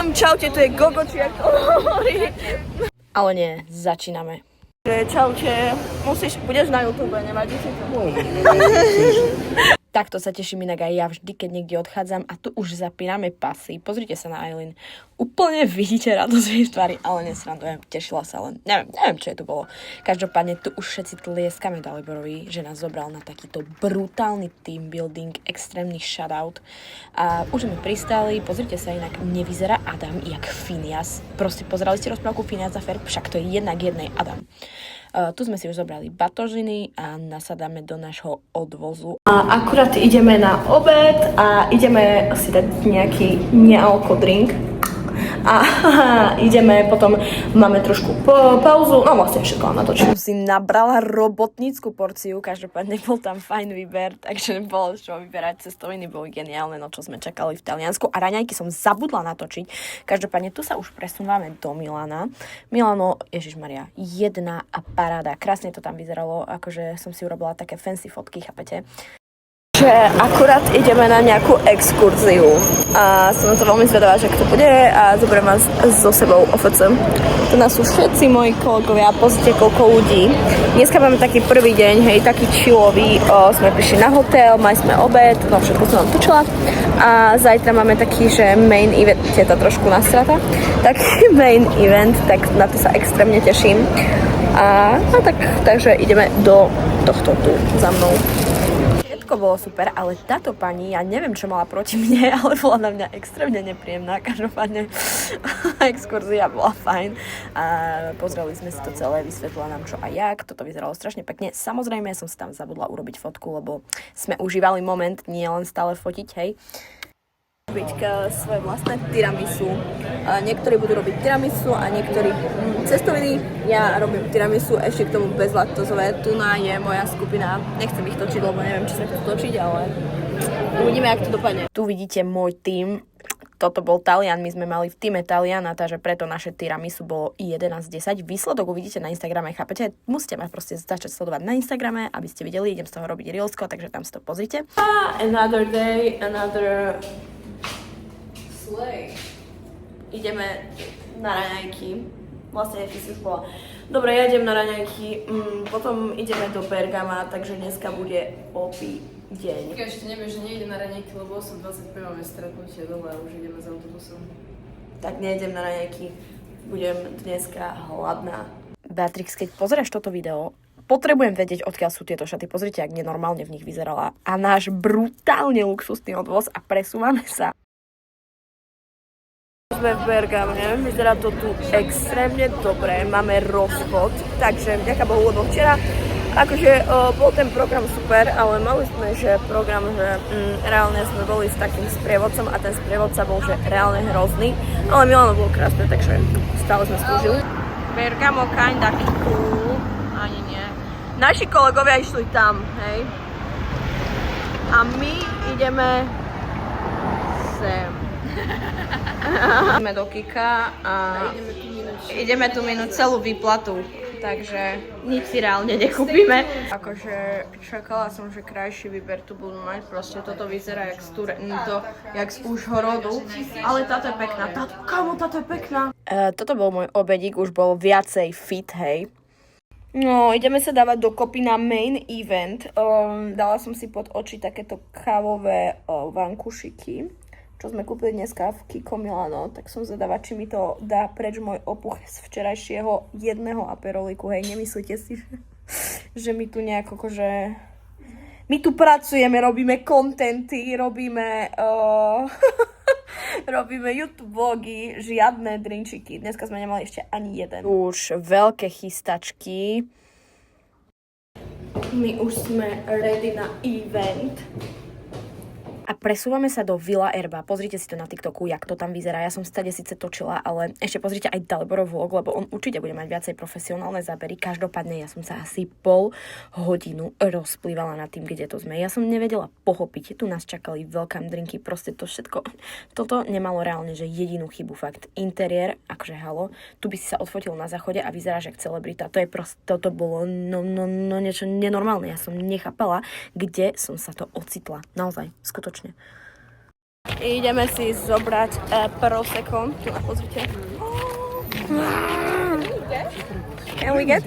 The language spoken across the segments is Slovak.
Čaute, tu je Gogo, či ako hovorí. Ale nie, začíname. Čaute, budeš na YouTube, nevadí si to? Takto sa teším inak aj ja vždy, keď niekde odchádzam a tu už zapíname pasy. Pozrite sa na Eileen. Úplne vidíte radosť v jej tvári, ale nesrandujem, tešila sa len. Neviem, čo je tu bolo. Každopádne tu už všetci tlieskame Daliborovi, že nás zobral na takýto brutálny team building, extrémny shoutout. A už sme pristáli, pozrite sa, inak nevyzerá Adam jak Phineas. Proste pozerali ste rozprávku Phineas a Ferb, však to je jednak jednej Adam. Tu sme si už zobrali batožiny a nasadáme do nášho odvozu. A akurát ideme na obed a ideme si dať nejaký nealkodrink. A ideme potom, máme trošku pauzu, no vlastne všetko natočím. Si nabrala robotnícku porciu, každopádne bol tam fajn výber, takže bolo čo vyberať. Cestoviny boli geniálne, no čo sme čakali v Taliansku. A raňajky som zabudla natočiť. Každopádne tu sa už presúvame do Milana. Milano, Ježišmaria, jedna paráda. Krásne to tam vyzeralo, akože som si urobila také fancy fotky, chápete? Že akurát ideme na nejakú exkurziu a som na to veľmi zvedavá, že kto bude a zoberiem vás so sebou OFC. Tu nás sú všetci moji kolegovia, pozrite koľko ľudí. Dneska máme taký prvý deň, hej, taký chillový, sme prišli na hotel, mali sme obed, no všetko som vám točila a zajtra máme taký, že main event, je to trošku nastrata, taký main event, tak na to sa extrémne teším a no takže ideme do tohto tu za mnou. Bolo super, ale táto pani, ja neviem, čo mala proti mne, ale bola na mňa extrémne nepríjemná. Každopádne exkurzia bola fajn a pozreli sme si to celé, vysvetlila nám čo a jak. Toto vyzeralo strašne pekne. Samozrejme, som si tam zabudla urobiť fotku, lebo sme užívali moment, nie len stále fotiť, hej. Robiť svoje vlastné tiramisu. Niektorí budú robiť tiramisu a niektorí cestoviny. Ja robím tiramisu, ešte k tomu bezlaktozové. Tuna je moja skupina. Nechcem ich točiť, lebo neviem, či sa chcú točiť, ale uvidíme, jak to dopadne. Tu vidíte môj tím. Toto bol Talian, my sme mali v týme Taliana, takže preto naše tiramisu bolo 11:10. Výsledok uvidíte na Instagrame, chápete? Musíte ma proste začať sledovať na Instagrame, aby ste videli, idem z toho robiť reelsko, takže tam si to pozrite. Another day, another slay. Ideme na raňajky. Vlastne ty si už bola. Dobre, ja idem na raňajky, potom ideme do Bergama, takže dneska bude opí deň. Ešte neviem, že nejdem na raňajky, lebo 8:25 máme stretnutie dole a už ideme za autobusom. Tak nejdem na raňajky, budem dneska hladná. Beatrix, keď pozrieš toto video, potrebujem vedieť, odkiaľ sú tieto šaty. Pozrite, ak nenormálne v nich vyzerala. A náš brutálne luxusný odvoz a presúvame sa. Sme v Bergame, vyzerá to tu extrémne dobre, máme rozchod, takže vďaka Bohu, lebo včera akože bol ten program super, ale mali sme, že program, že reálne sme boli s takým sprievodcom a ten sprievodca bol, že reálne hrozný, ale Milano bolo krásne, takže stále sme slúžili. Bergamo kinda cool, ani nie. Naši kolegovia išli tam, hej, a my ideme sem. Ideme do Kika a ideme tu minúť celú výplatu, takže nič si reálne nekúpime. Akože čakala som, že krajší výber tu budú mať, proste toto vyzerá jak z Užhorodu, ale táto je pekná, táto je pekná. Toto bol môj obedík, už bol viacej fit, hej. No, ideme sa dávať dokopy na main event. Dala som si pod oči takéto kávové vankušiky, čo sme kúpili dneska v Kiko Milano, tak som zvedavá, či mi to dá preč môj opuch z včerajšieho jedného aperoliku. Hej, nemyslíte si, že my tu nejako akože... My tu pracujeme, robíme kontenty, robíme YouTube vlogy, žiadne drinčiky. Dneska sme nemali ešte ani jeden. Už veľké chystačky. My už sme ready na event. A presúvame sa do Villa Erba. Pozrite si to na TikToku, jak to tam vyzerá. Ja som stade síce točila, ale ešte pozrite aj Daliborov vlog, lebo on určite bude mať viacej profesionálne zábery. Každopádne ja som sa asi pol hodinu rozplývala nad tým, kde to sme. Ja som nevedela pochopiť. Tu nás čakali welcome drinky, proste to všetko. Toto nemalo reálne, že jedinú chybu, fakt. Interiér, akože halo, tu by si sa odfotil na záchode a vyzeráš jak celebrita. To je proste, toto bolo no niečo nenormálne. Ja som nechápala, kde som sa to ocitla. Naozaj, skutočne. Ideme si zobrať prosecco. Tu na pozrite. Can we get?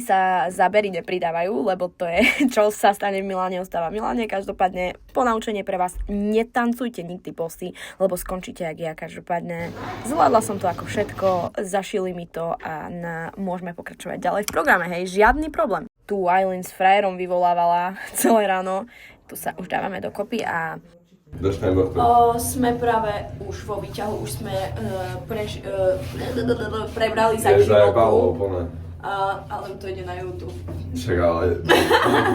Sa zábery nepridávajú, lebo to je, čo sa stane v Miláne, ostáva v Miláne. Každopádne, ponaučenie pre vás, netancujte nikdy bosí, lebo skončíte jak ja. Každopádne, zvládla som to ako všetko, zašili mi to a môžeme pokračovať ďalej v programe, hej, žiadny problém. Tu Eileen s frajerom vyvolávala celé ráno, tu sa už dávame dokopy a sme práve už vo výťahu, už sme prebrali za životu. Ale to ide na YouTube. Však ale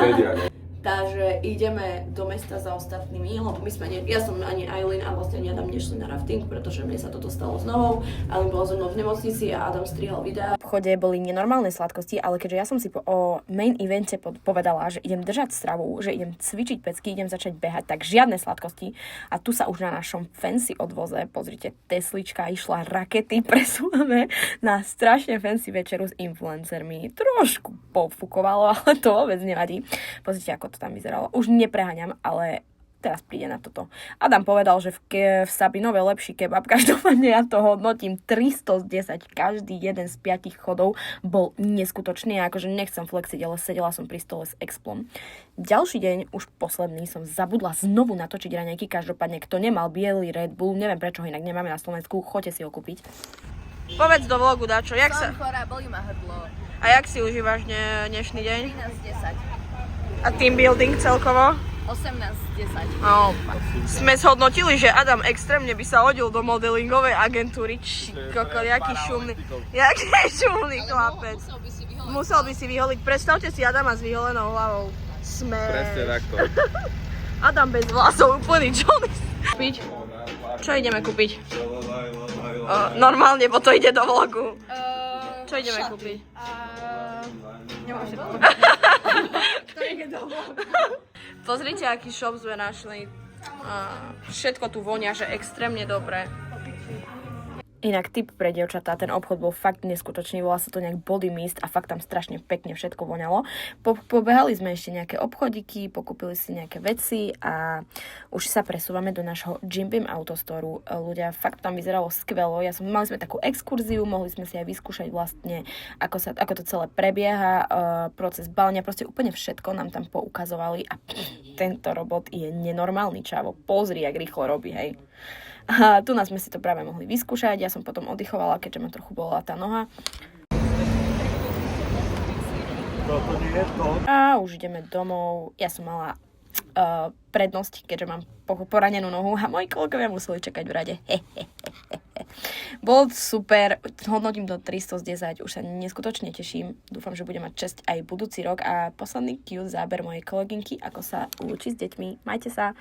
vedia, ne? Takže ideme do mesta za ostatnými, lebo ja som ani Eileen a vlastne ani Adam nešli na rafting, pretože mne sa toto stalo znovu. Eileen bola so mnou v nemocnici a Adam strihal videá. V obchode boli nenormálne sladkosti, ale keďže ja som si o main evente povedala, že idem držať stravu, že idem cvičiť pecky, idem začať behať, tak žiadne sladkosti. A tu sa už na našom fancy odvoze, pozrite, Teslička išla rakety, presúvame na strašne fancy večeru s influencermi. Trošku pofukovalo, ale to vôbec nevadí. Pozrite, ako to tam vyzeralo. Už nepreháňam, ale teraz príde na toto. Adam povedal, že v Sabinove lepší kebab. Každopádne ja to hodnotím 310. Každý jeden z 5 chodov bol neskutočný. A akože nechcem flexiť, ale sedela som pri stole s Explom. Ďalší deň, už posledný, som zabudla znovu natočiť raňajky. Každopádne, kto nemal biely Red Bull, neviem prečo ho inak nemáme na Slovensku, choďte si ho kúpiť. Povedz do vlogu, Dáčo, jak sa... Chorá, bolí ma hrdlo. A jak si užívaš dnešný deň? 13-10. A team building celkovo? 18-10. No, sme zhodnotili, že Adam extrémne by sa hodil do modelingovej agentúry. Jaký šumný chlapec. Musel by si vyholiť. Predstavte si Adama s vyholenou hlavou. Presne takto. Adam bez vlasov, úplný Johnny. Kúpiť? Čo ideme kúpiť? Normálne, bo to ide do vlogu. Čo ideme kúpiť? Nemám všetko. To ide do vlogu. Pozrite, aký shop sme našli. Všetko tu vonia, že extrémne dobre. Inak tip pre dievčatá, ten obchod bol fakt neskutočný, volá sa to nejak Body Mist a fakt tam strašne pekne všetko voňalo. Pobehali sme ešte nejaké obchodiky, pokúpili si nejaké veci a už sa presúvame do nášho Jim Beam Autostoru. Ľudia, fakt tam vyzeralo skvelo, mali sme takú exkurziu, mohli sme si aj vyskúšať vlastne, ako to celé prebieha, proces balenia, proste úplne všetko nám tam poukazovali a tento robot je nenormálny, čavo, pozri, jak rýchlo robí, hej. A tu nás sme si to práve mohli vyskúšať, ja som potom oddychovala, keďže ma trochu bola tá noha. A už ideme domov, ja som mala prednosť, keďže mám poranenú nohu a moji kolegovia museli čakať v rade. Bol super, hodnotím to 310, už sa neskutočne teším. Dúfam, že budem mať česť aj budúci rok a posledný cute záber mojej kolegynky, ako sa lúči s deťmi. Majte sa!